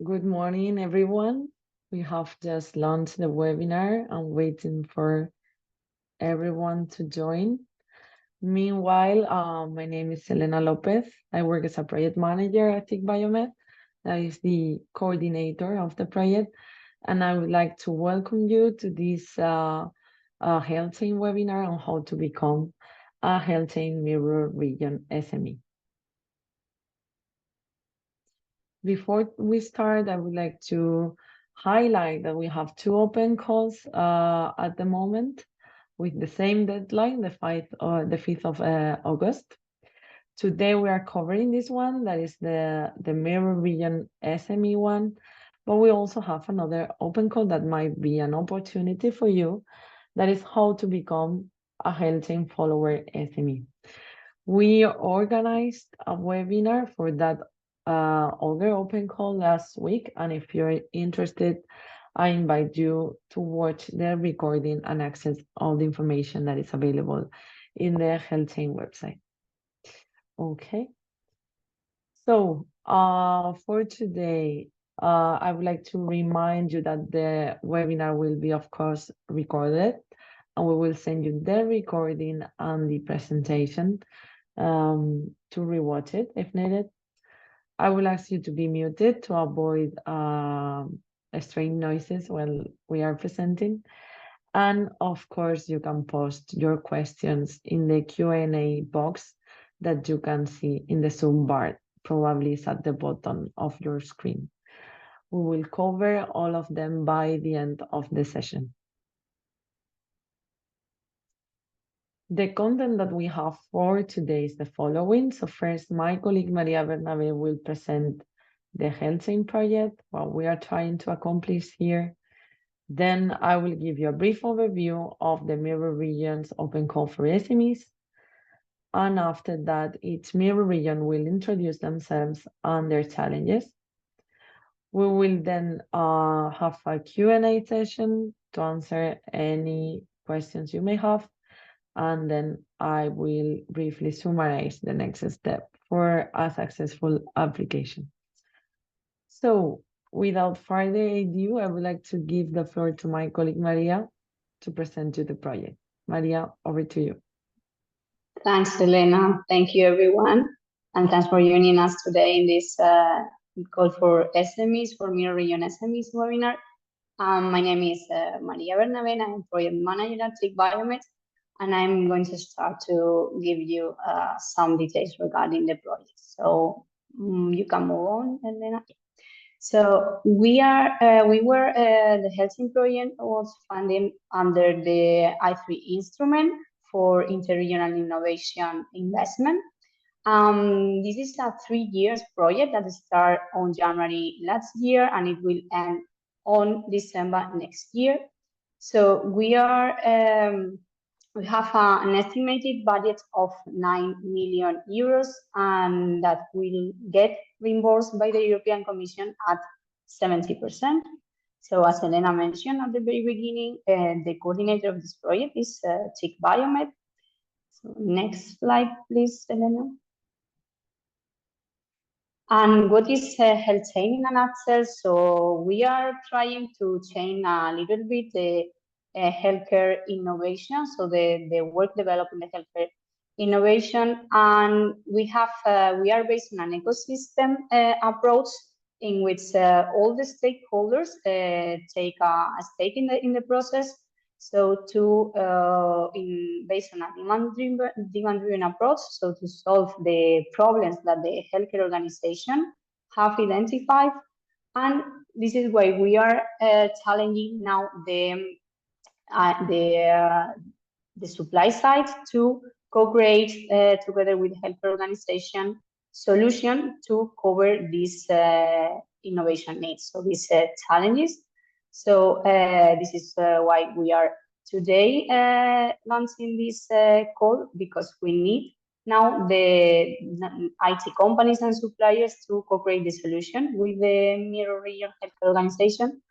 Good morning, everyone. We have just launched the webinar. I'm waiting for everyone to join. Meanwhile, my name is Elena Lopez. I work as a project manager at TIC Biomed. That is the coordinator of the project. And I would like to welcome you to this health chain webinar on how to become a health chain mirror region SME. Before we start, I would like to highlight that we have two open calls at the moment with the same deadline, the 5th of August. Today we are covering this one, that is the Mirror Region SME one, but we also have another open call that might be an opportunity for you, that is how to become a health chain follower SME. We organized a webinar for that other open call last week, and if you're interested, I invite you to watch the recording and access all the information that is available in the Health Chain website. Okay. So for today, I would like to remind you that the webinar will be, of course, recorded, and we will send you the recording and the presentation to rewatch it if needed. I will ask you to be muted to avoid strange noises while we are presenting. And of course, you can post your questions in the Q&A box that you can see in the Zoom bar, probably is at the bottom of your screen. We will cover all of them by the end of the session. The content that we have for today is the following. So first, my colleague Maria Bernabé will present the health chain project, what we are trying to accomplish here. Then I will give you a brief overview of the Mirror Region's open call for SMEs. And after that, each Mirror Region will introduce themselves and their challenges. We will then have a Q&A session to answer any questions you may have. And then I will briefly summarize the next step for a successful application. So without further ado, I would like to give the floor to my colleague Maria to present you the project. Maria, over to you. Thanks, Elena. Thank you, everyone. And thanks for joining us today in this call for SMEs, for Mirror Region SMEs webinar. My name is Maria Bernabé. I'm project manager at TIC Biomed, and I'm going to start to give you some details regarding the project. So you can move on, Elena. So the health chain project was funded under the I3 instrument for interregional innovation investment. This is a 3 years project that started on January last year, and it will end on December next year. So we have an estimated budget of 9 million euros, and that will get reimbursed by the European Commission at 70%. So as Elena mentioned at the very beginning, the coordinator of this project is TIC Biomed. So next slide, please, Elena. And what is health chain in a nutshell? So we are trying to change a little bit the healthcare innovation, so the work developed in the healthcare innovation, and we are based on an ecosystem approach in which all the stakeholders take a stake in the process. So based on a demand-driven approach, so to solve the problems that the healthcare organization have identified, and this is why we are challenging now the supply side to co-create together with the healthcare organization solution to cover these innovation needs, so these challenges. So this is why we are today launching this call, because we need now the IT companies and suppliers to co-create the solution with the Mirror Region Healthcare Organization.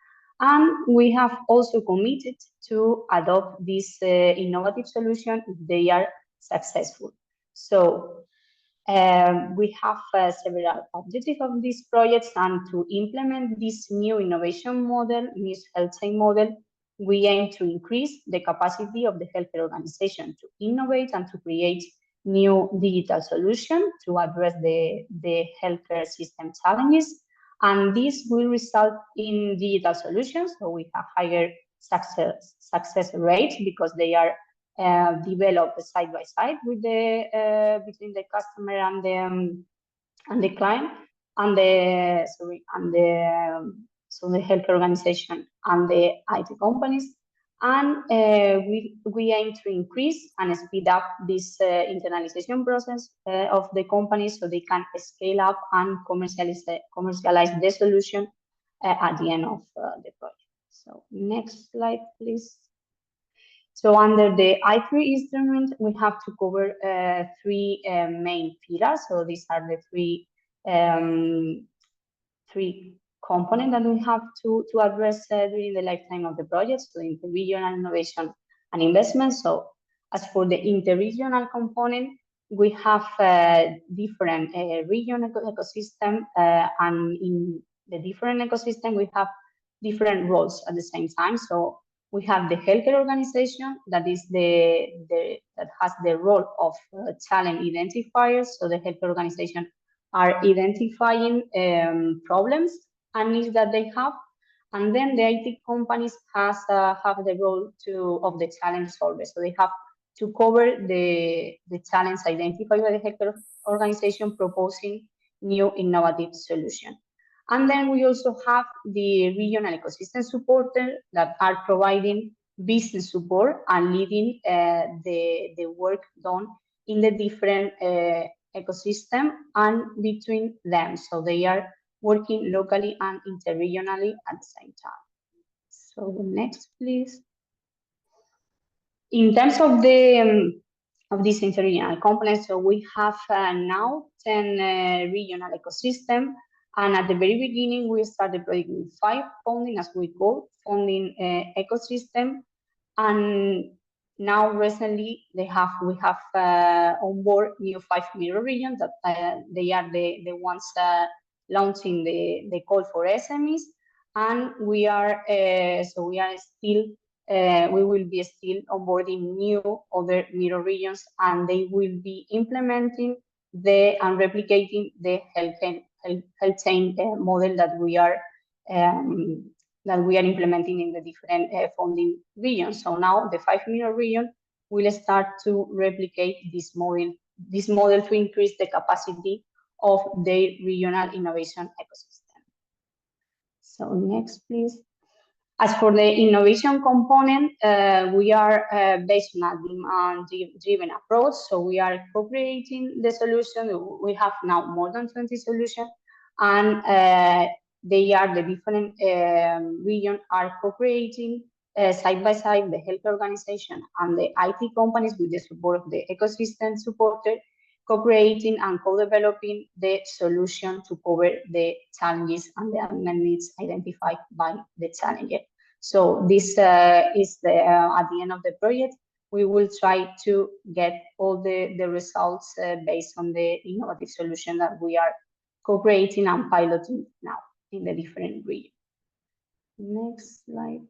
And we have also committed to adopt this innovative solution if they are successful. So We have several objectives of these projects, and to implement this new innovation model, new health chain model, we aim to increase the capacity of the healthcare organization to innovate and to create new digital solutions to address the healthcare system challenges. And this will result in digital solutions, so we have higher success rates because they are developed side by side with the between the customer and the client and the healthcare organization and the IT companies. And we aim to increase and speed up this internalization process of the companies so they can scale up and commercialize the solution at the end of the project. So next slide, please. So under the I3 instrument, we have to cover three main pillars. So these are the three components that we have to address during the lifetime of the project. So interregional innovation and investment. So as for the interregional component, we have different regional ecosystem, and in the different ecosystem, we have different roles at the same time. So we have the healthcare organization that is that has the role of challenge identifiers. So the healthcare organization are identifying problems and needs that they have, and then the IT companies have the role of the challenge solver. So they have to cover the challenge identified by the healthcare organization, proposing new innovative solution. And then we also have the regional ecosystem supporters that are providing business support and leading the work done in the different ecosystem and between them. So they are working locally and interregionally at the same time. So next, please. In terms of the of these interregional components, so we have now 10 regional ecosystem. And at the very beginning, we started project with 5 funding, as we call funding ecosystem. And now recently we have on board new 5 mirror regions that they are the ones launching the call for SMEs. And we are still we will be still onboarding new other mirror regions, and they will be implementing and replicating the health chain model that we are implementing in the different funding regions. So now the 5 mirror region will start to replicate this model to increase the capacity of their regional innovation ecosystem. So next, please. As for the innovation component, we are based on a demand-driven approach. So we are co-creating the solution. We have now more than 20 solutions, and they are the different regions are co-creating side by side the health organization and the IT companies with the support of the ecosystem supporter, co-creating and co-developing the solution to cover the challenges and the unmet needs identified by the challenger. So this is at the end of the project, we will try to get all the results based on the innovative solution that we are co-creating and piloting now in the different regions. Next slide.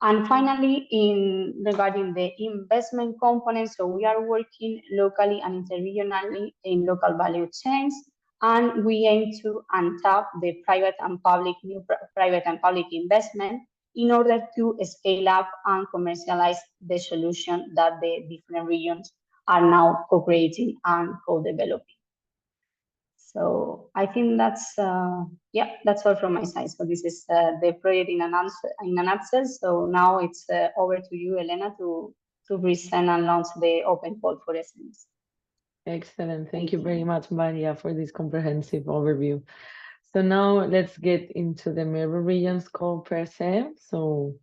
And finally, regarding the investment component, so we are working locally and interregionally in local value chains, and we aim to untap the private and public investment in order to scale up and commercialize the solution that the different regions are now co-creating and co-developing. So I think that's that's all from my side. So this is the project in a nutshell. So now it's over to you, Elena, to present and launch the open call for SMEs. Excellent. Thank you very much, Maria, for this comprehensive overview. So now let's get into the mirror regions call per se. So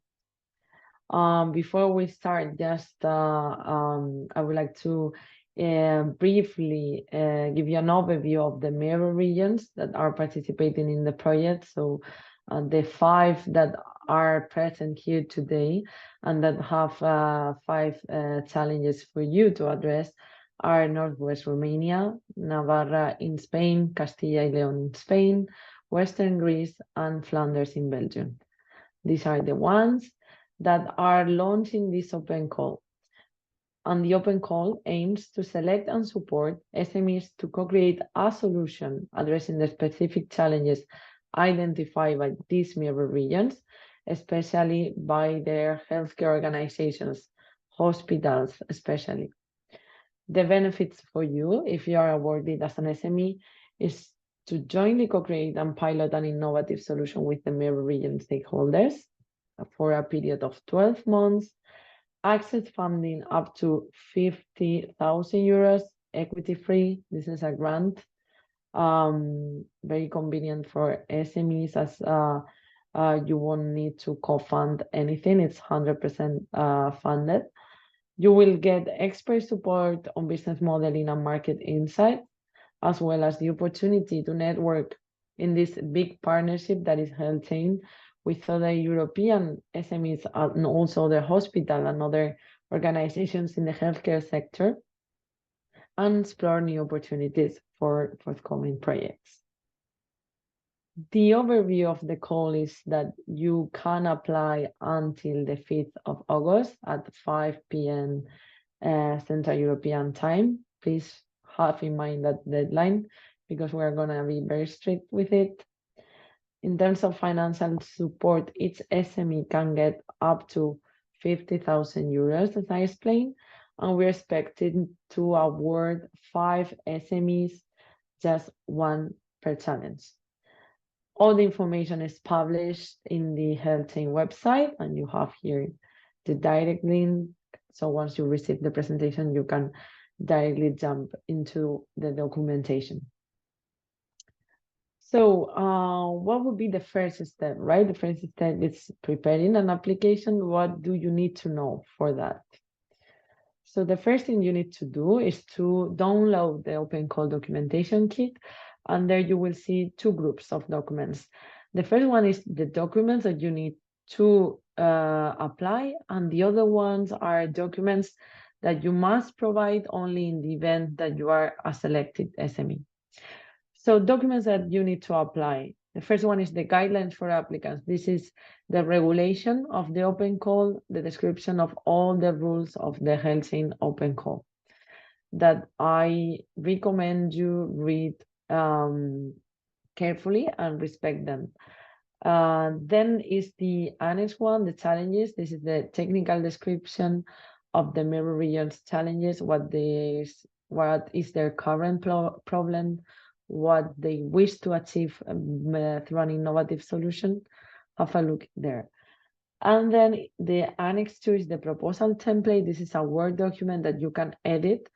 before we start, just I would like to briefly give you an overview of the mirror regions that are participating in the project. So the 5 that are present here today and that have 5 challenges for you to address are Northwest Romania, Navarra in Spain, Castilla y León in Spain, Western Greece, and Flanders in Belgium. These are the ones that are launching this open call. And the open call aims to select and support SMEs to co-create a solution addressing the specific challenges identified by these mirror regions, especially by their healthcare organizations, hospitals especially. The benefits for you, if you are awarded as an SME, is to jointly co-create and pilot an innovative solution with the mirror region stakeholders for a period of 12 months, access funding up to 50,000 euros, equity free. This is a grant, very convenient for SMEs as you won't need to co-fund anything. It's 100% funded. You will get expert support on business modeling and market insight, as well as the opportunity to network in this big partnership that is held with other European SMEs and also the hospital and other organizations in the healthcare sector, and explore new opportunities for forthcoming projects. The overview of the call is that you can apply until the 5th of August at 5 p.m. Central European time. Please have in mind that deadline because we're going to be very strict with it. In terms of financial support, each SME can get up to 50,000 euros, as I explained, and we're expecting to award 5 SMEs, just one per challenge. All the information is published in the HealthChain website, and you have here the direct link. So once you receive the presentation, you can directly jump into the documentation. So what would be the first step, right? The first step is preparing an application. What do you need to know for that? So the first thing you need to do is to download the Open Call documentation kit, and there you will see 2 groups of documents. The first one is the documents that you need to apply, and the other ones are documents that you must provide only in the event that you are a selected SME. So documents that you need to apply. The first one is the guidelines for applicants. This is the regulation of the open call, the description of all the rules of the HealthChain open call that I recommend you read carefully and respect them. Then is the annex one, the challenges. This is the technical description of the mirror regions challenges, what is their current problem, what they wish to achieve through an innovative solution. Have a look there. And then the annex 2 is the proposal template. This is a Word document that you can edit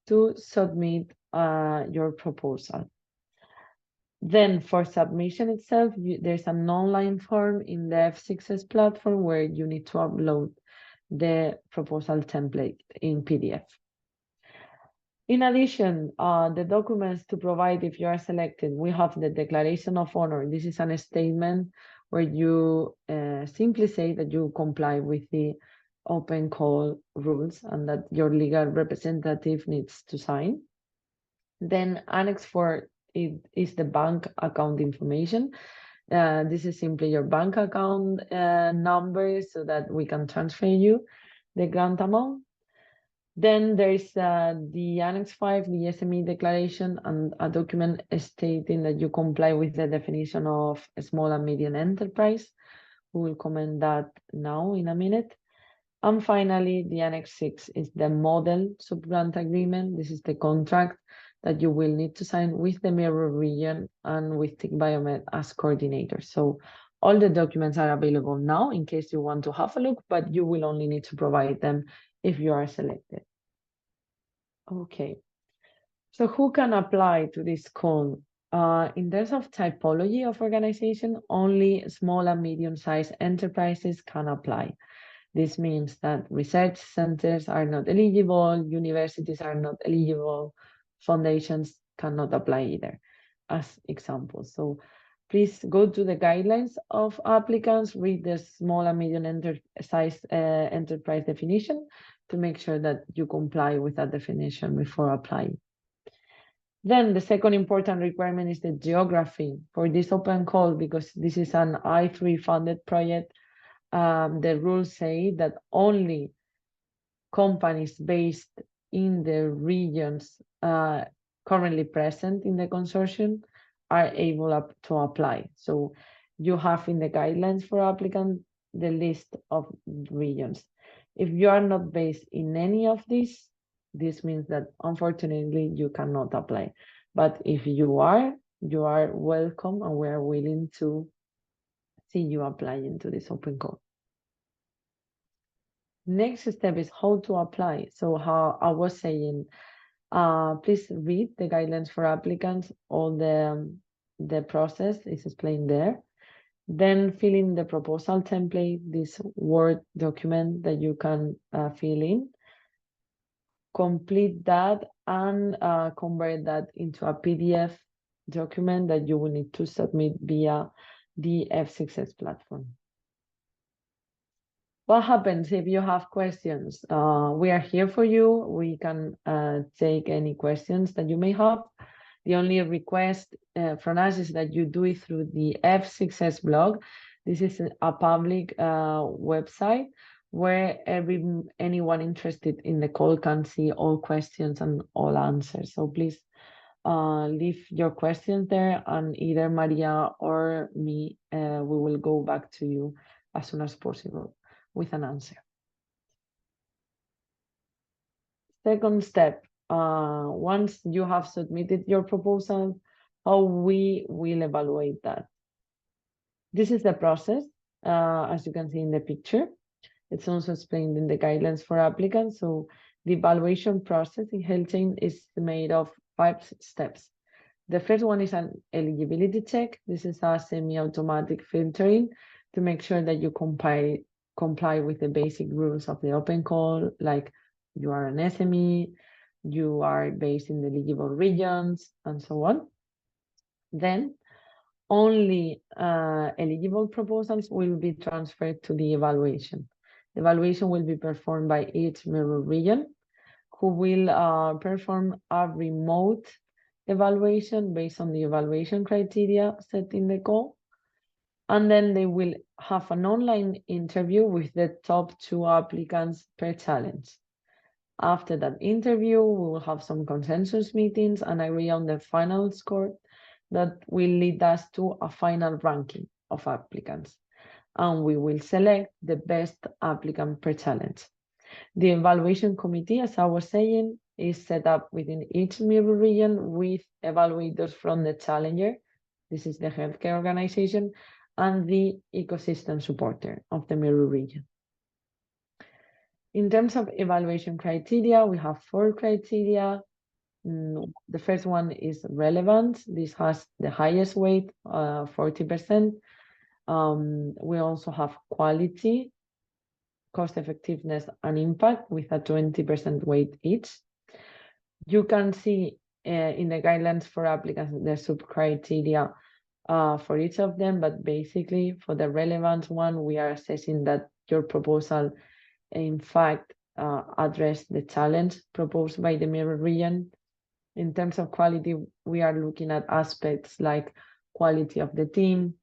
to submit your proposal. Then for submission itself, there's an online form in the F6S platform where you need to upload the proposal template in PDF. In addition, the documents to provide if you are selected, we have the Declaration of Honor. This is a statement where you simply say that you comply with the open call rules and that your legal representative needs to sign. Then Annex 4 is the bank account information. This is simply your bank account number so that we can transfer you the grant amount. Then there is the Annex 5, the SME declaration, and a document stating that you comply with the definition of a small and medium enterprise. We will comment that now in a minute. And finally, the Annex 6 is the model subgrant agreement. This is the contract that you will need to sign with the mirror region and with TIC Biomed as coordinator. So all the documents are available now in case you want to have a look, but you will only need to provide them if you are selected. Okay, so who can apply to this call? In terms of typology of organization, only small and medium-sized enterprises can apply. This means that research centers are not eligible, universities are not eligible, foundations cannot apply either, as examples. So Please go to the guidelines of applicants, read the small and medium enterprise definition to make sure that you comply with that definition before applying. Then the second important requirement is the geography for this open call, because this is an I3 funded project. The rules say that only companies based in the regions currently present in the consortium are able to apply. So you have in the guidelines for applicants the list of regions. If you are not based in any of these, this means that unfortunately you cannot apply. But if you are welcome, and we are willing to see you applying to this open call. Next step is how to apply. So how I was saying, please read the guidelines for applicants. All the process is explained there. Then fill in the proposal template, this Word document that you can fill in. Complete that and convert that into a PDF document that you will need to submit via the F6S platform. What happens if you have questions? We are here for you. We can take any questions that you may have. The only request from us is that you do it through the F6S blog. This is a public website where anyone interested in the call can see all questions and all answers. So please leave your questions there, and either Maria or me, we will go back to you as soon as possible with an answer. Second step, once you have submitted your proposal, how we will evaluate that. This is the process, as you can see in the picture. It's also explained in the guidelines for applicants. So the evaluation process in HealthChain is made of 5 steps. The first one is an eligibility check. This is a semi-automatic filtering to make sure that you comply with the basic rules of the open call, like you are an SME, you are based in the eligible regions, and so on. Then only eligible proposals will be transferred to the evaluation. The evaluation will be performed by each mirror region, who will perform a remote evaluation based on the evaluation criteria set in the call. And then they will have an online interview with the top 2 applicants per challenge. After that interview, we will have some consensus meetings and agree on the final score that will lead us to a final ranking of applicants. And we will select the best applicant per challenge. The evaluation committee, as I was saying, is set up within each mirror region with evaluators from the challenger. This is the healthcare organization, and the ecosystem supporter of the mirror region. In terms of evaluation criteria, we have 4 criteria. The first one is relevance. This has the highest weight, 40%. We also have quality, cost effectiveness, and impact with a 20% weight each. You can see in the guidelines for applicants the sub-criteria for each of them, but basically for the relevance one, we are assessing that your proposal in fact address the challenge proposed by the mirror region. In terms of quality, we are looking at aspects like quality of the team,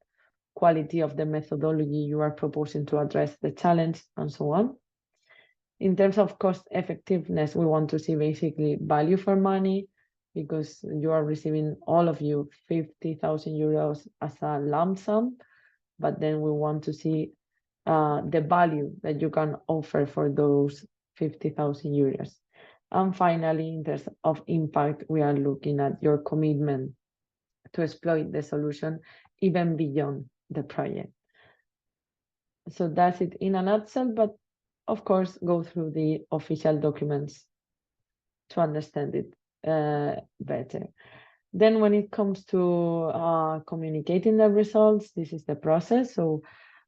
quality of the methodology you are proposing to address the challenge, and so on. In terms of cost effectiveness, we want to see basically value for money, because you are receiving, all of you, 50,000 euros as a lump sum, but then we want to see the value that you can offer for those 50,000 euros. And finally, in terms of impact, we are looking at your commitment to exploit the solution even beyond the project. So that's it in a nutshell, but of course, go through the official documents to understand it better. Then when it comes to communicating the results, this is the process. So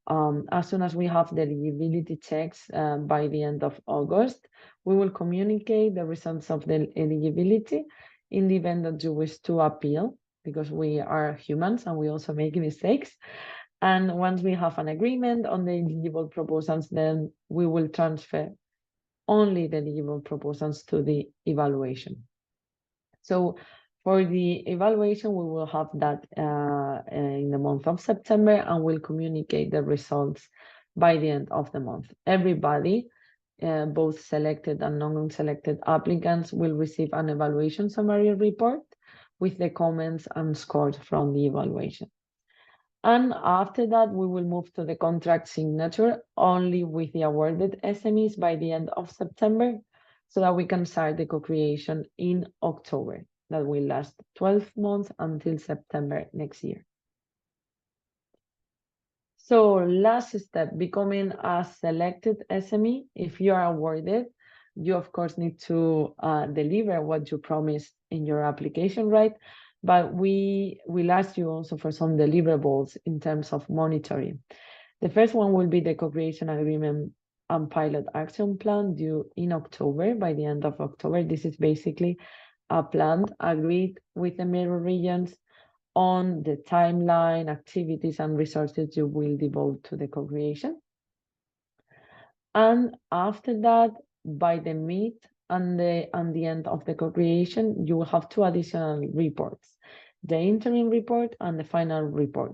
as soon as we have the eligibility checks by the end of August, we will communicate the results of the eligibility in the event that you wish to appeal. because we are humans and we also make mistakes. And once we have an agreement on the eligible proposals, then we will transfer only the eligible proposals to the evaluation. So for the evaluation, we will have that in the month of September, and we'll communicate the results by the end of the month. Everybody, both selected and non-selected applicants, will receive an evaluation summary report with the comments and scores from the evaluation. And after that, we will move to the contract signature only with the awarded SMEs by the end of September, so that we can start the co-creation in October. That will last 12 months until September next year. So last step, becoming a selected SME. If you are awarded, you of course need to deliver what you promised in your application, right? But we will ask you also for some deliverables in terms of monitoring. The first one will be the co-creation agreement and pilot action plan due in October, by the end of October. This is basically a plan agreed with the mirror regions on the timeline, activities, and resources you will devote to the co-creation. And after that, by the mid and the end of the co-creation, you will have two additional reports, the interim report and the final report.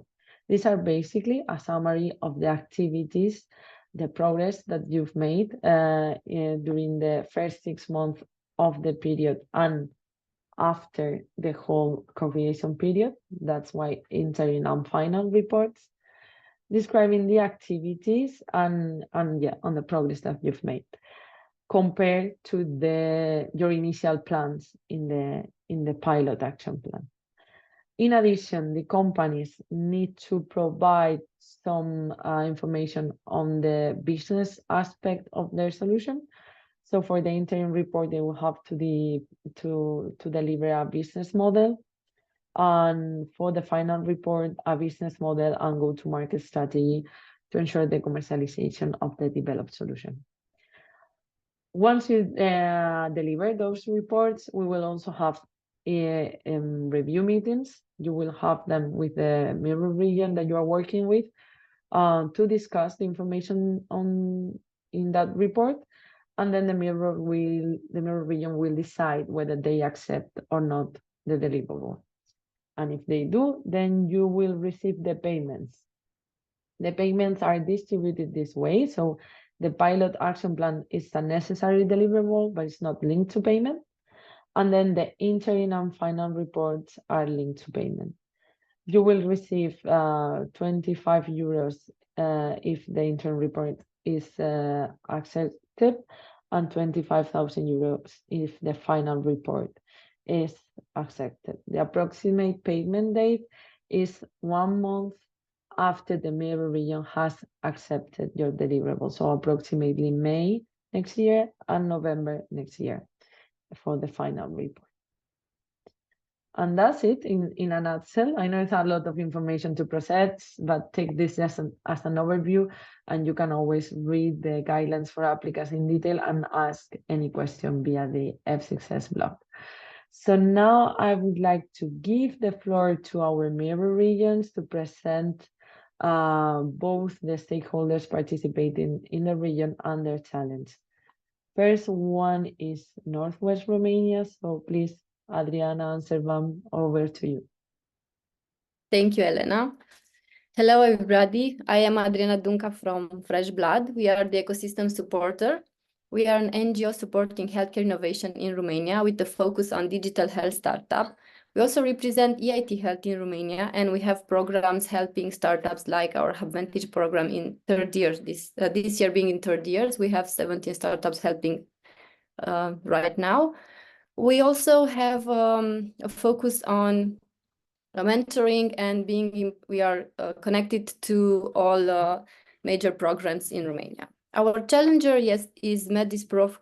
These are basically a summary of the activities, the progress that you've made during the first 6 months of the period and after the whole co-creation period. That's why interim and final reports, describing the activities and on the progress that you've made compared to your initial plans in the pilot action plan. In addition, the companies need to provide some information on the business aspect of their solution. So for the interim report, they will have to deliver a business model, and for the final report, a business model and go-to-market strategy to ensure the commercialization of the developed solution. Once you deliver those reports, we will also have review meetings. You will have them with the mirror region that you are working with to discuss the information in that report. And then the mirror region will decide whether they accept or not the deliverable. And if they do, then you will receive the payments. The payments are distributed this way. So the pilot action plan is a necessary deliverable, but it's not linked to payment. And then the interim and final reports are linked to payment. You will receive 25 euros if the interim report is accepted, and 25,000 euros if the final report is accepted. The approximate payment date is 1 month after the mirror region has accepted your deliverable. So approximately May next year and November next year for the final report. And that's it in a nutshell. I know it's a lot of information to process, but take this as an overview, and you can always read the guidelines for applicants in detail and ask any question via the F6S blog. So now I would like to give the floor to our mirror regions to present both the stakeholders participating in the region and their challenge. First one is Northwest Romania, so please, Adriana and Servan, over to you. Thank you, Elena. Hello, everybody. I am Adriana Dunca from Fresh Blood. We are the ecosystem supporter. We are an NGO supporting healthcare innovation in Romania with the focus on digital health startup. We also represent EIT Health in Romania, and we have programs helping startups like our Hubvantage program in third years. This year being in third years, we have 17 startups helping right now. We also have a focus on mentoring and we are connected to all major programs in Romania. Our challenger is MedisPro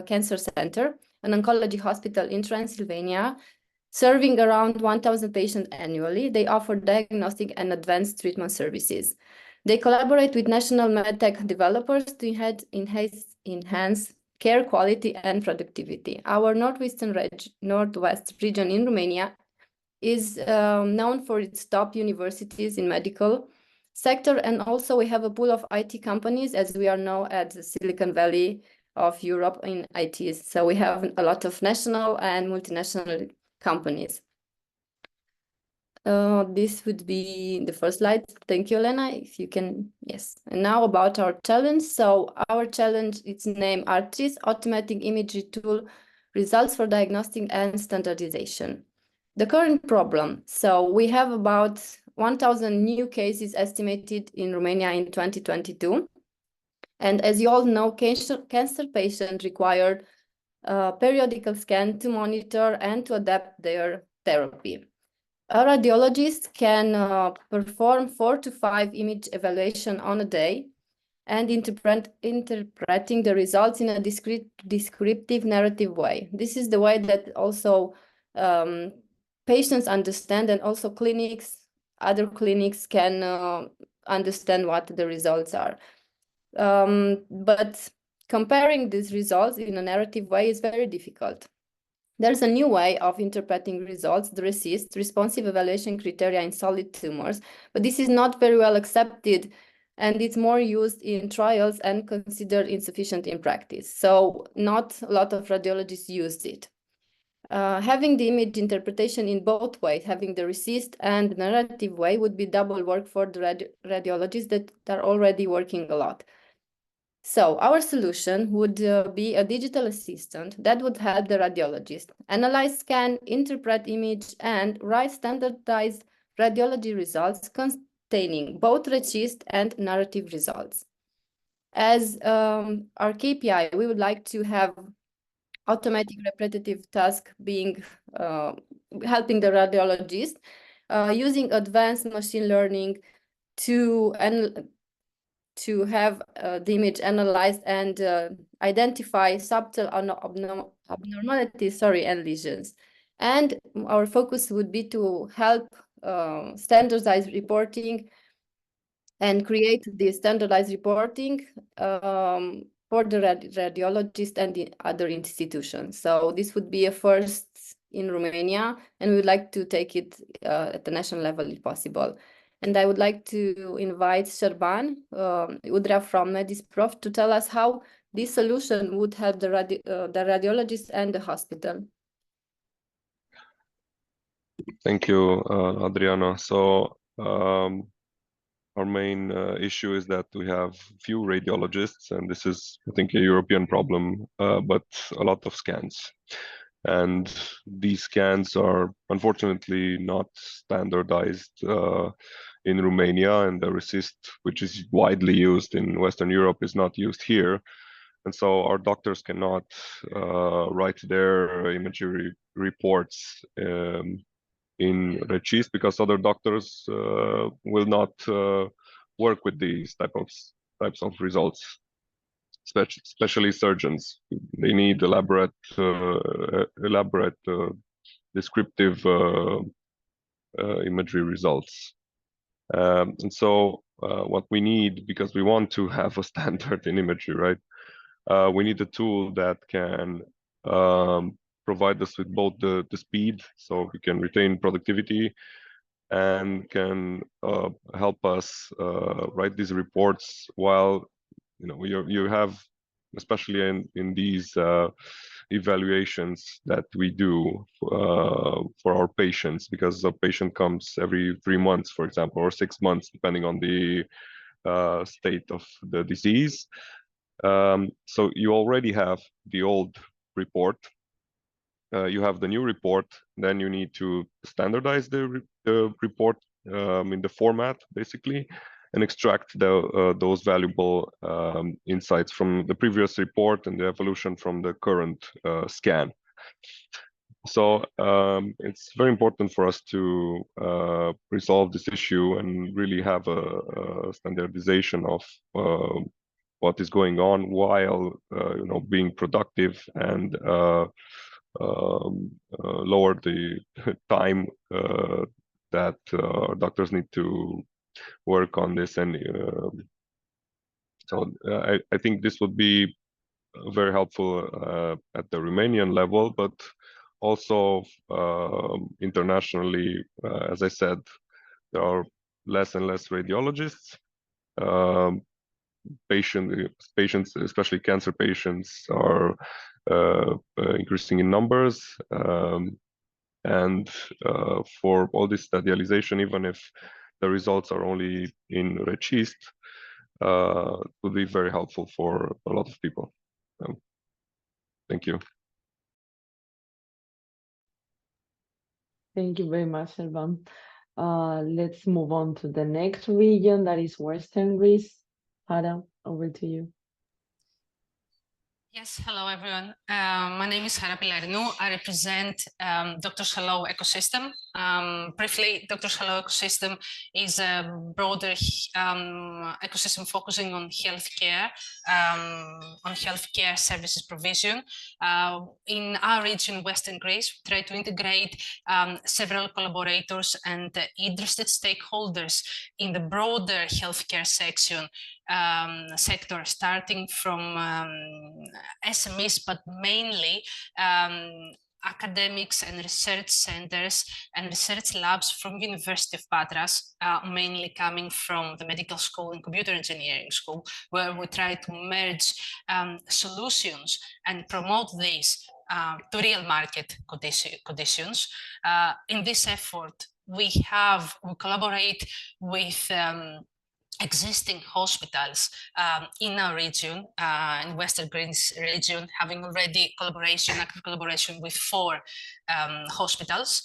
Cancer Center, an oncology hospital in Transylvania, serving around 1,000 patients annually. They offer diagnostic and advanced treatment services. They collaborate with national medtech developers to enhance care quality and productivity. Our northwest region in Romania is known for its top universities in medical sector, and also we have a pool of IT companies, as we are known as the Silicon Valley of Europe in IT. So we have a lot of national and multinational companies. This would be the first slide. Thank you, Elena. If you can, yes. And now about our challenge. So our challenge, it's named ARTRIS, Automatic Imagery Tool, Results for Diagnostic and Standardization. The current problem. So we have about 1,000 new cases estimated in Romania in 2022. And as you all know, cancer patients require a periodical scan to monitor and to adapt their therapy. A radiologist can perform 4 to 5 image evaluation on a day and interpreting the results in a descriptive narrative way. This is the way that also patients understand, and also other clinics can understand what the results are. But comparing these results in a narrative way is very difficult. There's a new way of interpreting results, the RECIST, Responsive Evaluation Criteria in Solid Tumors, but this is not very well accepted, and it's more used in trials and considered insufficient in practice. So not a lot of radiologists use it. Having the image interpretation in both ways, having the RECIST and the narrative way, would be double work for the radiologists that are already working a lot. So our solution would be a digital assistant that would help the radiologist analyze, scan, interpret image, and write standardized radiology results containing both RECIST and narrative results. As our KPI, we would like to have automatic repetitive task being helping the radiologist using advanced machine learning to have the image analyzed and identify subtle abnormalities, and lesions. And our focus would be to help standardized reporting and create the standardized reporting for the radiologist and the other institutions. So this would be a first in Romania, and we would like to take it at the national level if possible. And I would like to invite Șerban Udrea from MedisProf to tell us how this solution would help the radiologist and the hospital. Thank you, Adriana. So our main issue is that we have few radiologists, and this is, I think, a European problem, but a lot of scans. And these scans are unfortunately not standardized in Romania, and the RECIST, which is widely used in Western Europe, is not used here. And so our doctors cannot write their imagery reports in RECIST because other doctors will not work with these types of results, especially surgeons. They need elaborate descriptive imagery results. And so what we need, because we want to have a standard in imagery, right? We need a tool that can provide us with both the speed, so we can retain productivity, and can help us write these reports while you have, especially in these evaluations that we do for our patients, because a patient comes every 3 months, for example, or 6 months, depending on the state of the disease. So you already have the old report. You have the new report, then you need to standardize the report in the format, basically, and extract those valuable insights from the previous report and the evolution from the current scan. So it's very important for us to resolve this issue and really have a standardization of what is going on while being productive and lower the time that doctors need to work on this. And so I think this would be very helpful at the Romanian level, but Also, internationally, as I said, there are less and less radiologists. Patients, especially cancer patients, are increasing in numbers. And for all this stadialization, even if the results are only in red schist, it will be very helpful for a lot of people. Thank you. Thank you very much, Elvan. Let's move on to the next region, that is Western Greece. Hara, over to you. Yes, hello everyone. My name is Hara Pilaриnou. I represent Doctors Hello Ecosystem. Briefly, Doctors Hello Ecosystem is a broader ecosystem focusing on healthcare services provision. In our region, Western Greece, we try to integrate several collaborators and interested stakeholders in the broader healthcare sector, starting from SMEs, but mainly academics and research centers and research labs from University of Patras, mainly coming from the medical school and computer engineering school, where we try to merge solutions and promote these to real market conditions. In this effort, we collaborate with existing hospitals in our region, in Western Greece region, having already active collaboration with 5 hospitals.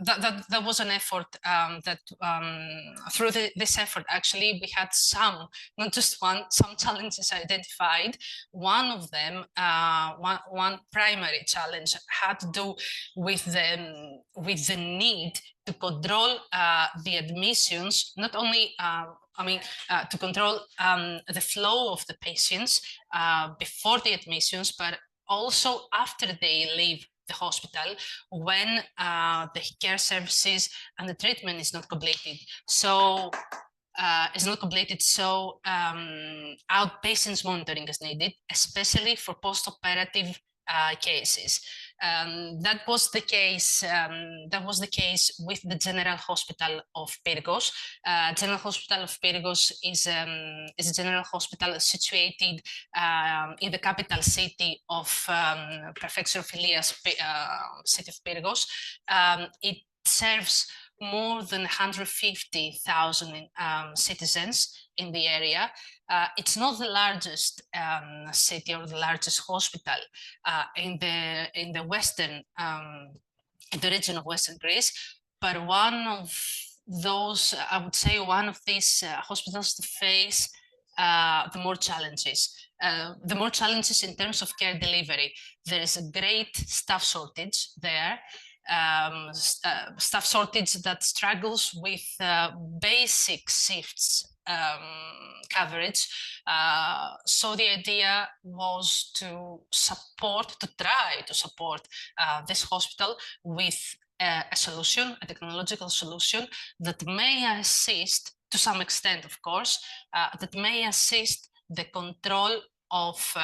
That was an effort through this effort, actually, we had not just one, some challenges identified. One of them, one primary challenge had to do with the need to control the admissions, not only to control the flow of the patients before the admissions, but also after they leave the hospital, when the care services and the treatment is not completed. So outpatients monitoring is needed, especially for post-operative cases. That was the case. That was the case with the General Hospital of Pyrgos. General Hospital of Pyrgos is a general hospital situated in the capital city of Prefecture of Ilias, city of Pyrgos. It serves more than 150,000 citizens in the area. It's not the largest city or the largest hospital in the western, in the region of Western Greece, but one of those, I would say, one of these hospitals to face the more challenges. The more challenges in terms of care delivery. There is a great staff shortage there. Staff shortage that struggles with basic shifts coverage. So the idea was to try to support this hospital with a technological solution that may assist, to some extent, of course, that may assist the control of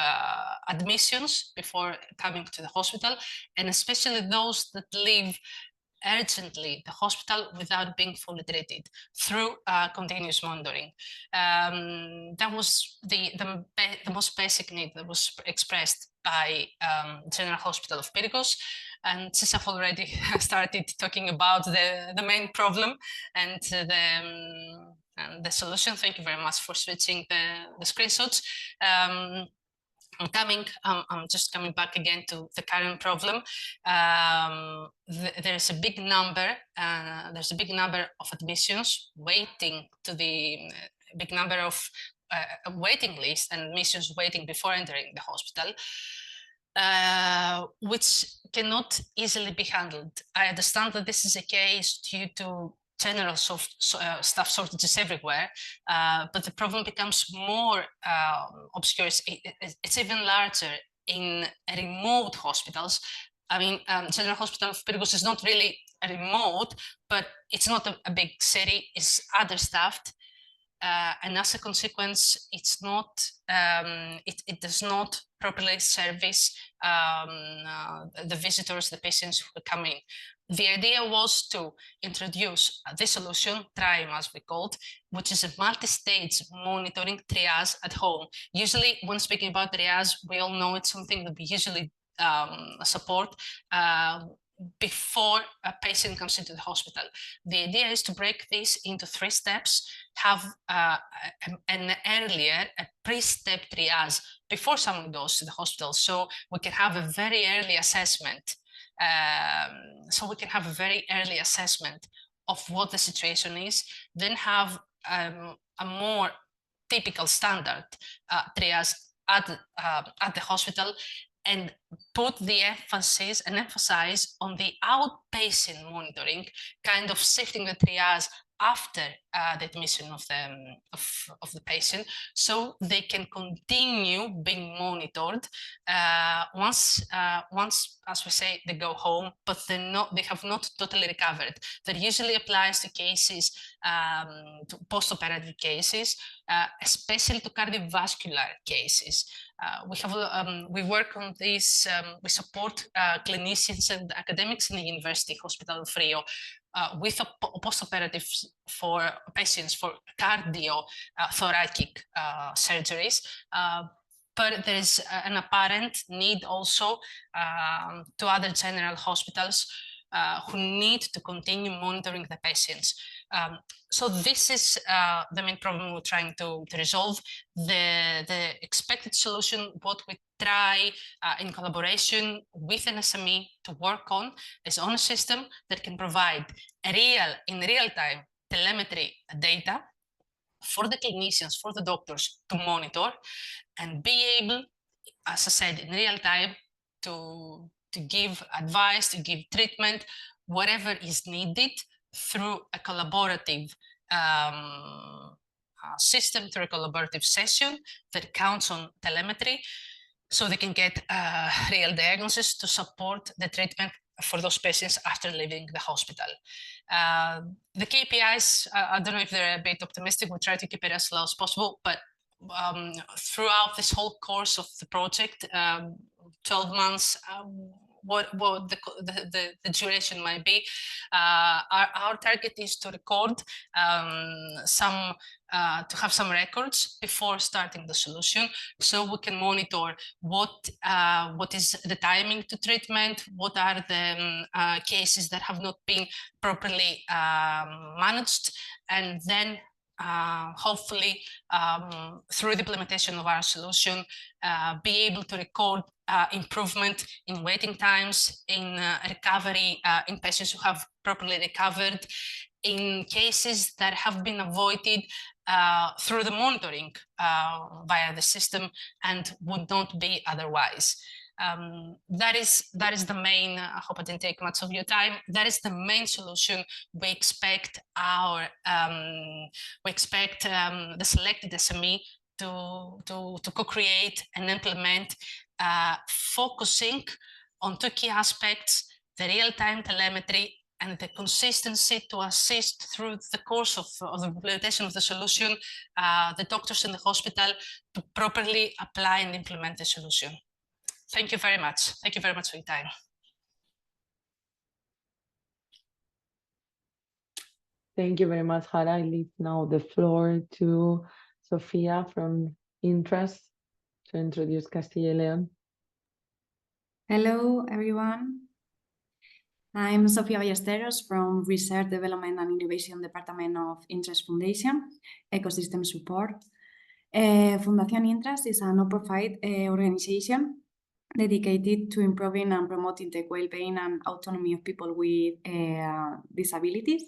admissions before coming to the hospital, and especially those that leave urgently the hospital without being fully treated through continuous monitoring. That was the most basic need that was expressed by General Hospital of Pyrgos. And since I've already started talking about the main problem and the solution, thank you very much for switching the screenshots. I'm just coming back again to the current problem. There's a big number of admissions waiting to the big number of waiting lists and admissions waiting before entering the hospital, which cannot easily be handled. I understand that this is a case due to general staff shortages everywhere, but the problem becomes more obscure. It's even larger in remote hospitals. I mean, General Hospital of Pyrgos is not really remote, but it's not a big city. It's understaffed. and as a consequence, it's not it does not properly service the visitors, the patients who come in. The idea was to introduce this solution, TRIME as we called, which is a multi-stage monitoring triage at home. Usually, when speaking about triage, we all know it's something that we usually support before a patient comes into the hospital. The idea is to break this into 3 steps, have an earlier, a pre-step triage before someone goes to the hospital, so we can have a very early assessment. Of what the situation is, then have a more typical standard triage at the hospital, and put the emphasis and emphasize on the outpatient monitoring, kind of shifting the triage after the admission of the patient, so they can continue being monitored once, as we say, they go home, but they have not totally recovered. That usually applies to cases, to post-operative cases, especially to cardiovascular cases. We work on this, we support clinicians and academics in the University Hospital of Rio with post-operative for patients for cardiothoracic surgeries. But there is an apparent need also to other general hospitals who need to continue monitoring the patients. So this is the main problem we're trying to resolve. The expected solution, what we try in collaboration with an SME to work on, is on a system that can provide in real time telemetry data for the clinicians, for the doctors to monitor, and be able, as I said, in real time to give advice, to give treatment, whatever is needed through a collaborative system, through a collaborative session that counts on telemetry, so they can get real diagnosis to support the treatment for those patients after leaving the hospital. The KPIs, I don't know if they're a bit optimistic, we'll try to keep it as low as possible, but throughout this whole course of the project, 12 months, what the duration might be, our target is to record to have some records before starting the solution, so we can monitor what is the timing to treatment, what are the cases that have not been properly managed, and then hopefully through the implementation of our solution, be able to record improvement in waiting times, in recovery, in patients who have properly recovered, in cases that have been avoided through the monitoring via the system and would not be otherwise. That is the main, I hope I didn't take much of your time, that is the main solution we expect the selected SME to co-create and implement, focusing on 2 key aspects: the real-time telemetry and the consistency to assist through the course of the implementation of the solution, the doctors in the hospital to properly apply and implement the solution. Thank you very much. Thank you very much for your time. Thank you very much, Hara. I leave now the floor to Sofia from Interest to introduce Castilla y León. Hello, everyone. I'm Sofia Ballesteros from Research, Development and Innovation Department of Interest Foundation, Ecosystem Support. Fundación Interest is a non-profit organization dedicated to improving and promoting the well-being and autonomy of people with disabilities.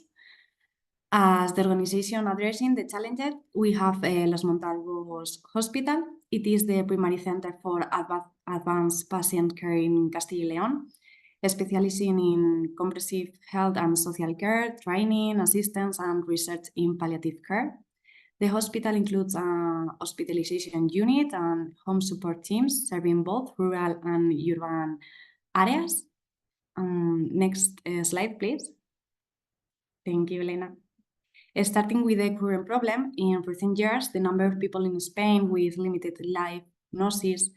As the organization addressing the challenges, we have Los Montalvos Hospital. It is the primary center for advanced patient care in Castilla y León, specializing in comprehensive health and social care, training, assistance, and research in palliative care. The hospital includes a hospitalization unit and home support teams serving both rural and urban areas. Next slide, please. Thank you, Elena. Starting with the current problem, in recent years, the number of people in Spain with limited life diagnosis,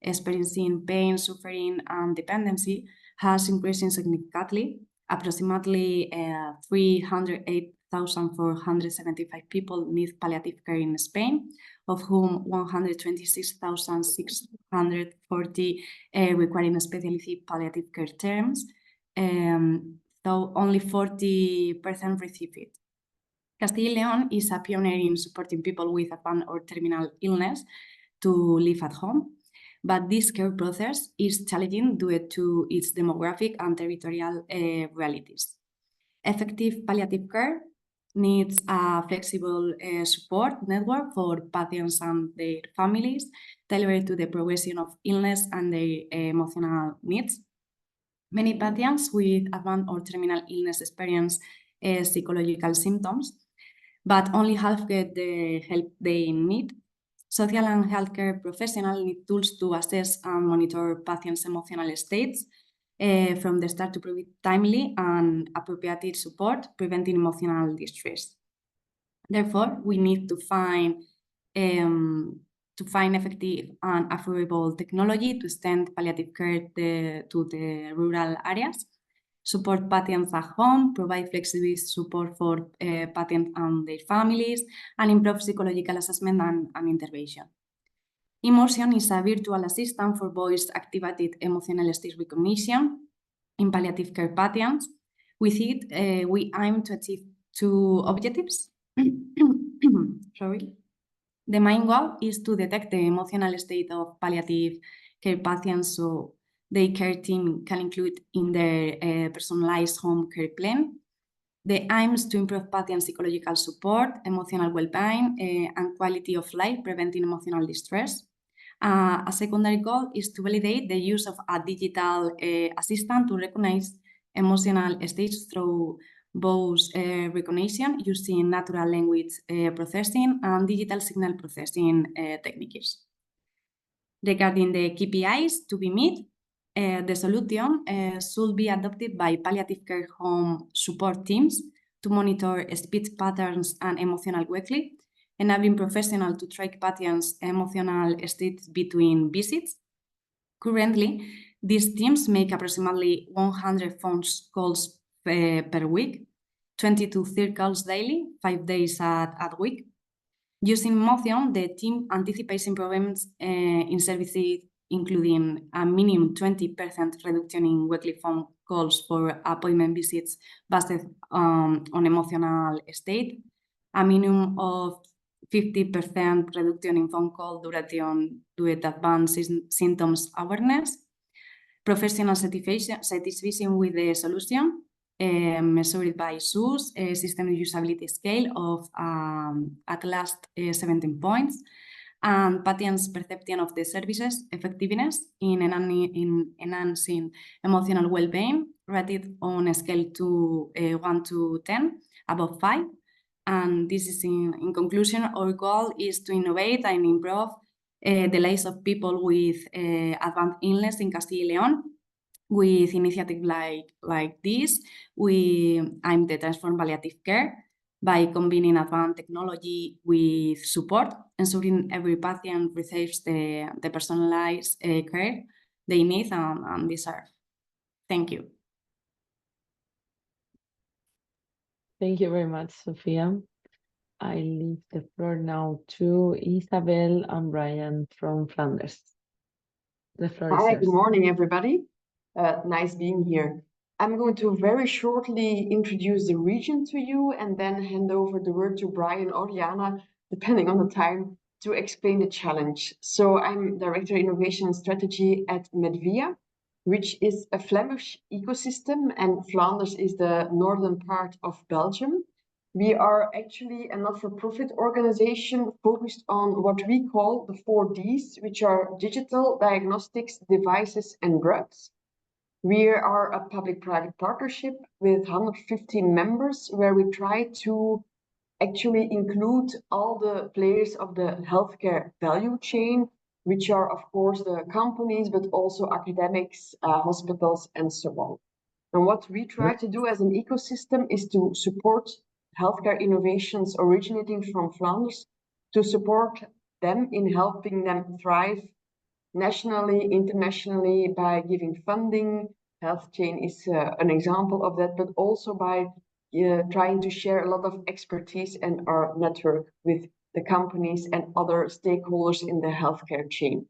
experiencing pain, suffering, and dependency has increased significantly. Approximately 308,475 people need palliative care in Spain, of whom 126,640 requiring specialty palliative care terms, though only 40% receive it. Castilla y León is a pioneer in supporting people with advanced or terminal illness to live at home, but this care process is challenging due to its demographic and territorial realities. Effective palliative care needs a flexible support network for patients and their families, tailored to the progression of illness and their emotional needs. Many patients with advanced or terminal illness experience psychological symptoms, but only half get the help they need. Social and healthcare professionals need tools to assess and monitor patients' emotional states from the start to provide timely and appropriate support, preventing emotional distress. Therefore, we need to find effective and affordable technology to extend palliative care to the rural areas, support patients at home, provide flexible support for patients and their families, and improve psychological assessment and intervention. Immersion is a virtual assistant for voice-activated emotional state recognition in palliative care patients. With it, we aim to achieve two objectives. Sorry. The main goal is to detect the emotional state of palliative care patients so their care team can include in their personalized home care plan. The aim is to improve patient psychological support, emotional well-being, and quality of life, preventing emotional distress. A secondary goal is to validate the use of a digital assistant to recognize emotional states through both recognition using natural language processing and digital signal processing techniques. Regarding the KPIs to be met, the solution should be adopted by palliative care home support teams to monitor speech patterns and emotional weekly, enabling professionals to track patients' emotional states between visits. Currently, these teams make approximately 100 phone calls per week, 20 to 30 calls daily, 5 days at week. Using Motion, the team anticipates improvements in services, including a minimum 20% reduction in weekly phone calls for appointment visits based on emotional state, a minimum of 50% reduction in phone call duration due to advanced symptoms awareness, professional satisfaction with the solution, measured by SUS, system usability scale of at last 17 points, and patients' perception of the services' effectiveness in enhancing emotional well-being, rated on a scale to 1 to 10, above 5. And this is in conclusion, our goal is to innovate and improve the lives of people with advanced illness in Castilla y León. With initiatives like this, we aim to transform palliative care by combining advanced technology with support, ensuring every patient receives the personalized care they need and deserve. Thank you. Thank you very much, Sofia. I leave the floor now to Isabel and Brian from Flanders. The floor is Hi, yours. good morning, everybody. Nice being here. I'm going to very shortly introduce the region to you and then hand over the word to Brian or Jana, depending on the time, to explain the challenge. So I'm Director Innovation and Strategy at Medvia, which is a Flemish ecosystem, and Flanders is the northern part of Belgium. We are actually a not-for-profit organization focused on what we call the 4Ds, which are digital, diagnostics, devices, and drugs. We are a public-private partnership with 115 members where we try to actually include all the players of the healthcare value chain, which are, of course, the companies, but also academics, hospitals, and so on. And what we try to do as an ecosystem is to support healthcare innovations originating from Flanders to support them in helping them thrive nationally, internationally, by giving funding. Health Chain is an example of that, but also by trying to share a lot of expertise and our network with the companies and other stakeholders in the healthcare chain.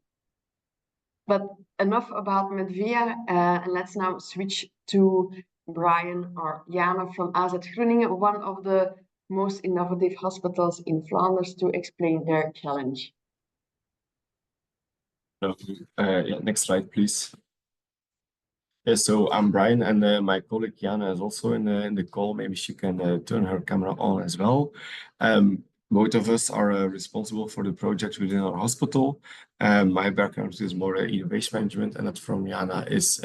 But enough about Medvea, and let's now switch to Brian or Jana from AZ Groningen, one of the most innovative hospitals in Flanders, to explain their challenge. Yeah, next slide, please. Yeah, so I'm Brian, and my colleague Jana is also in the call. Maybe she can turn her camera on as well. Both of us are responsible for the project within our hospital. My background is more innovation management, and that from Jana is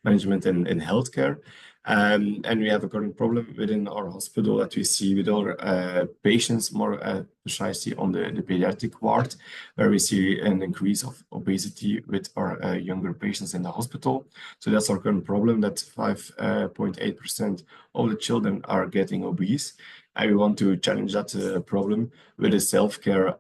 management in healthcare. And we have a current problem within our hospital that we see with our patients, more precisely on the pediatric ward, where we see an increase of obesity with our younger patients in the hospital. So that's our current problem, that 5.8% of the children are getting obese. And we want to challenge that problem with a self-care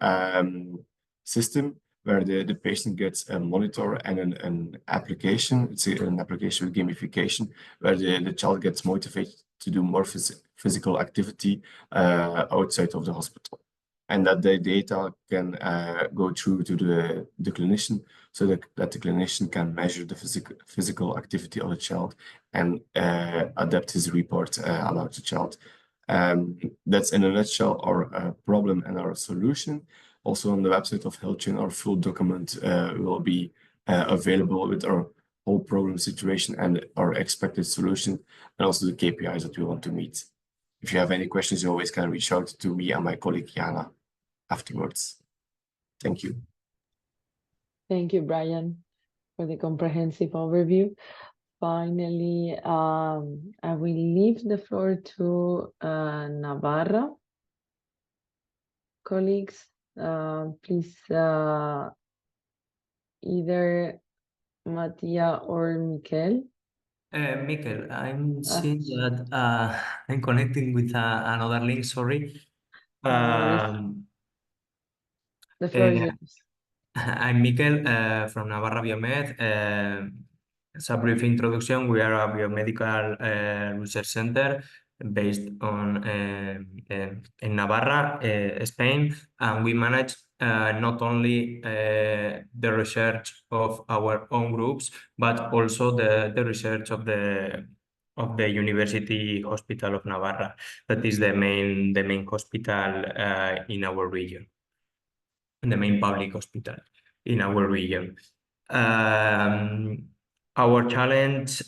system where the patient gets a monitor and an application. It's an application with gamification where the child gets motivated to do more physical activity outside of the hospital. And that the data can go through to the clinician so that the clinician can measure the physical activity of the child and adapt his report about the child. That's in a nutshell our problem and our solution. Also on the website of Health Chain, our full document will be available with our whole problem situation and our expected solution, and also the KPIs that we want to meet. If you have any questions, you always can reach out to me and my colleague Jana afterwards. Thank you. Thank you, Brian, for the comprehensive overview. Finally, I will leave the floor to Navarra. Colleagues, please, either Mattia or Mikel. Mikel, I'm seeing that I'm connecting with another link, sorry. No worries. The floor is yours. I'm Mikel from Navarra Biomed. As a brief introduction, we are a biomedical research center based on in Navarra, Spain, and we manage not only the research of our own groups, but also the research of the University Hospital of Navarra. That is the main hospital in our region, the main public hospital in our region. Our challenge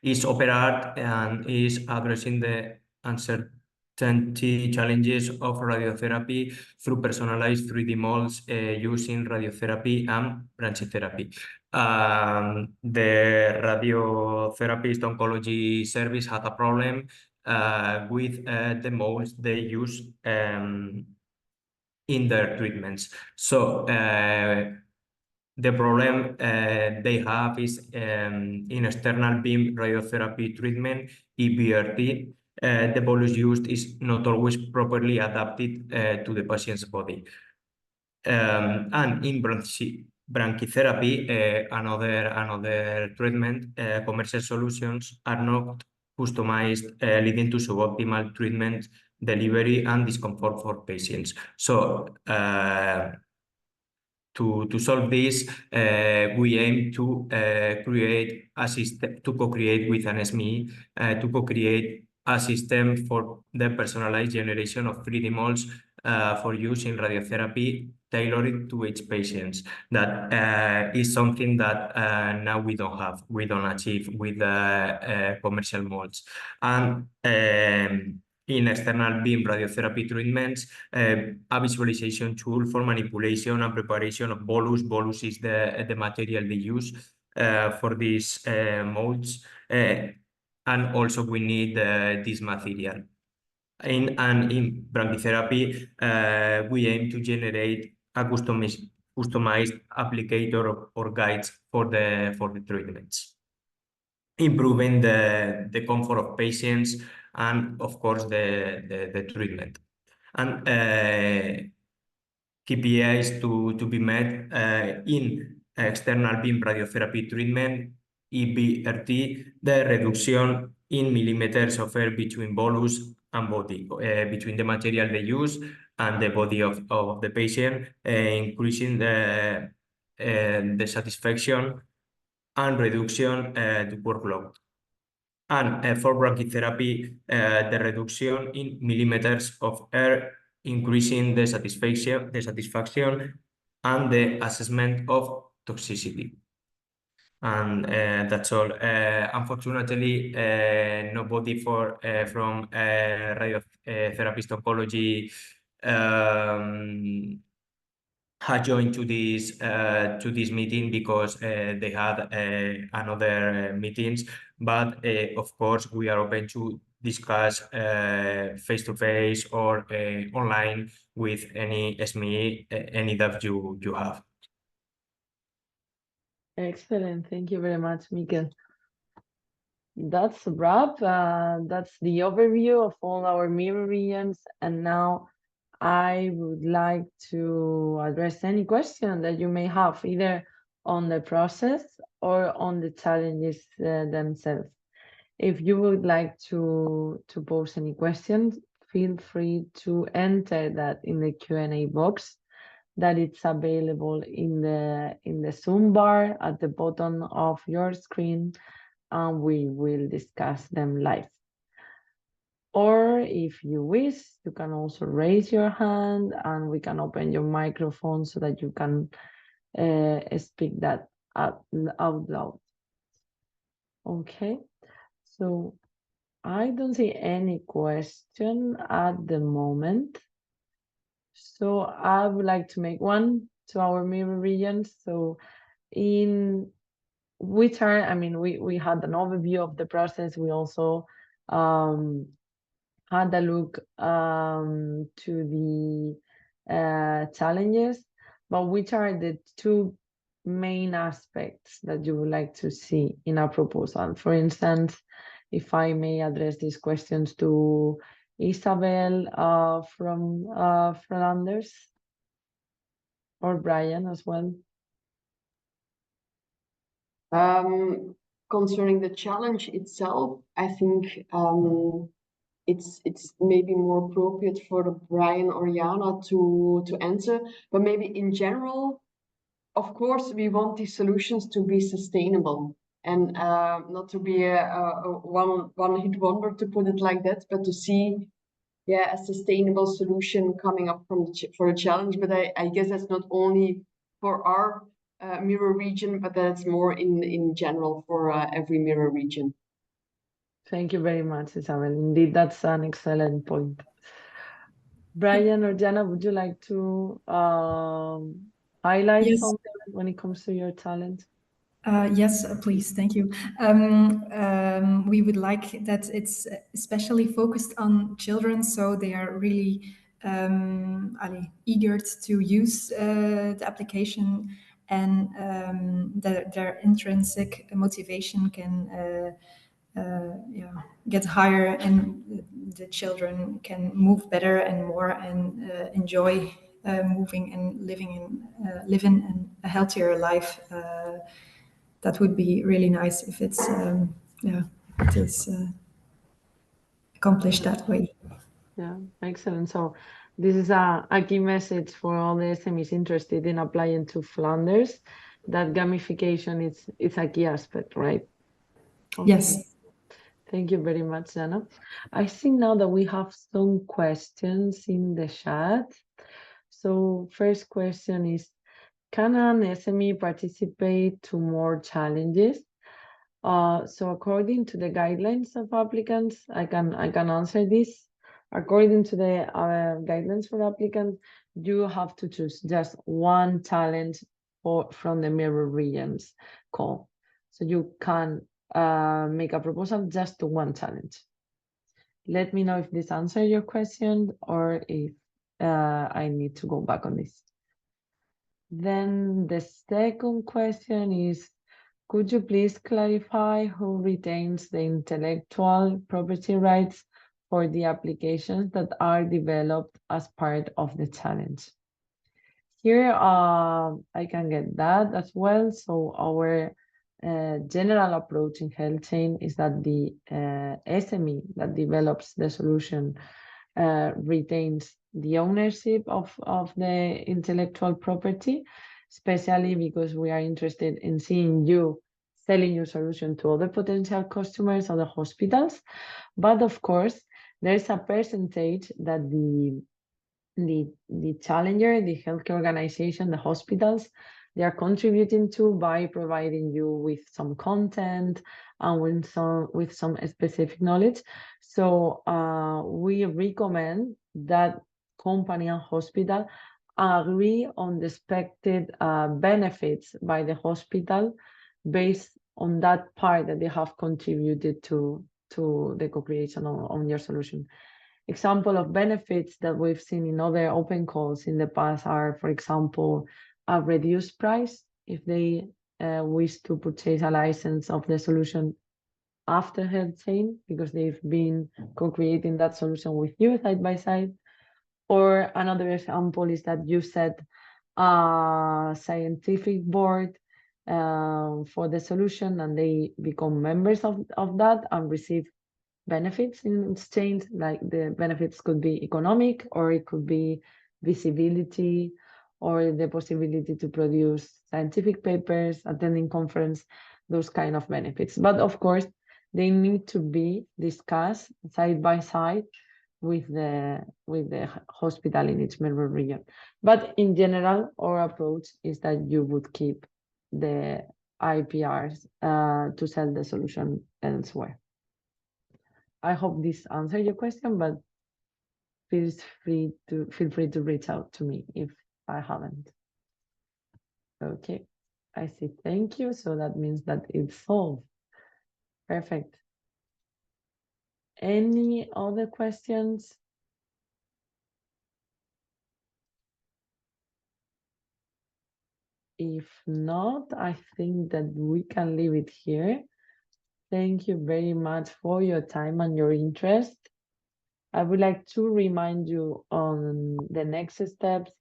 is operate and is addressing the uncertainty challenges of radiotherapy through personalized 3D molds using radiotherapy and brachytherapy. The radiotherapist oncology service had a problem with the molds they use in their treatments. So the problem they have is in external beam radiotherapy treatment, EBRT, the bolus used is not always properly adapted to the patient's body. And in brachytherapy, another treatment, commercial solutions are not customized, leading to suboptimal treatment delivery and discomfort for patients. So to solve this, we aim to create a system, to co-create with an SME, to co-create a system for the personalized generation of 3D molds for use in radiotherapy tailored to each patient. That is something that now we don't achieve with commercial molds. And in external beam radiotherapy treatments, a visualization tool for manipulation and preparation of bolus. Bolus is the material they use for these molds. And also we need this material. In brachytherapy, we aim to generate a customized applicator or guides for the treatments, improving the comfort of patients and of course the treatment. And KPIs to be met in external beam radiotherapy treatment, EBRT, the reduction in millimeters of air between bolus and body, between the material they use and the body of the patient, increasing the satisfaction and reduction the workload. And for brachytherapy, the reduction in millimeters of air, increasing the satisfaction and the assessment of toxicity. And that's all. Unfortunately, nobody from radiotherapist oncology had joined to this meeting because they had another meetings. But of course, we are open to discuss face-to-face or online with any SME, any that you have. Excellent. Thank you very much, Mikel. That's a wrap. That's the overview of all our mirror regions. And now I would like to address any question that you may have, either on the process or on the challenges themselves. If you would like to pose any questions, feel free to enter that in the Q&A box that it's available in the Zoom bar at the bottom of your screen, and we will discuss them live. Or if you wish, you can also raise your hand and we can open your microphone so that you can speak that out loud. Okay, so I don't see any question at the moment. So I would like to make one to our mirror regions. So in which are, I mean, we had an overview of the process. We also had a look to the challenges, but which are the two main aspects that you would like to see in a proposal? For instance, if I may address these questions to Isabel from Flanders, or Brian as well. Concerning the challenge itself, I think it's maybe more appropriate for Brian or Jana to answer, but maybe in general, of course, we want these solutions to be sustainable and not to be a one-hit wonder, to put it like that, but to see, yeah, a sustainable solution coming up for a challenge. But I guess that's not only for our mirror region, but that's more in general for every mirror region. Thank you very much, Isabel. Indeed, that's an excellent point. Brian or Jana, would you like to highlight something when it comes to your challenge? Yes, please. Thank you. We would like that it's especially focused on children, so they are really eager to use the application, and their intrinsic motivation can get higher, and the children can move better and more and enjoy moving and living a healthier life. That would be really nice if it is accomplished that way. Yeah, excellent. So this is a key message for all the SMEs interested in applying to Flanders, that gamification is a key aspect, right? Okay. Yes. Thank you very much, Jana. I see now that we have some questions in the chat. So first question is, can an SME participate to more challenges? So according to the guidelines of applicants, I can answer this. According to the guidelines for applicants, you have to choose just one challenge from the mirror regions call. So you can make a proposal just to one challenge. Let me know if this answers your question or if I need to go back on this. Then the second question is, could you please clarify who retains the intellectual property rights for the applications that are developed as part of the challenge. Here, I can get that as well. So our general approach in health chain is that the SME that develops the solution retains the ownership of the intellectual property, especially because we are interested in seeing you selling your solution to other potential customers, other hospitals. But of course, there's a percentage that the challenger, the healthcare organization, the hospitals, they are contributing to by providing you with some content and with some specific knowledge. So we recommend that company and hospital agree on the expected benefits by the hospital based on that part that they have contributed to the co-creation on your solution. Example of benefits that we've seen in other open calls in the past are, for example, a reduced price if they wish to purchase a license of the solution after health chain because they've been co-creating that solution with you side by side. Or another example is that you set a scientific board for the solution and they become members of that and receive benefits in exchange. Like the benefits could be economic, or it could be visibility, or the possibility to produce scientific papers, attending conference, those kind of benefits. But of course, they need to be discussed side by side with the hospital in each member region. But in general, our approach is that you would keep the IPRs to sell the solution elsewhere. I hope this answered your question, but feel free to reach out to me if I haven't. Okay, I see. Thank you. So that means that it's solved. Perfect. Any other questions? If not, I think that we can leave it here. Thank you very much for your time and your interest. I would like to remind you on the next steps.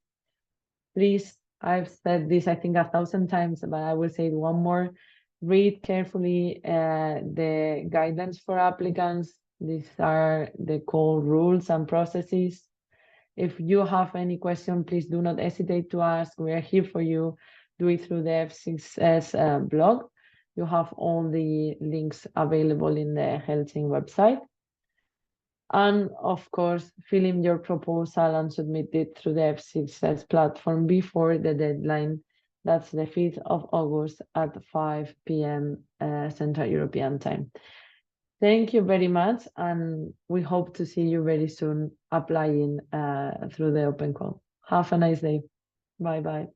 Please, I've said this, I think 1,000 times, but I will say it one more. Read carefully the guidelines for applicants. These are the core rules and processes. If you have any question, please do not hesitate to ask. We are here for you. Do it through the F6S blog. You have all the links available in the HealthChain website. And of course, fill in your proposal and submit it through the F6S platform before the deadline. That's the 5th of August at 5 p.m. Central European time. Thank you very much, and we hope to see you very soon applying through the open call. Have a nice day. Bye-bye.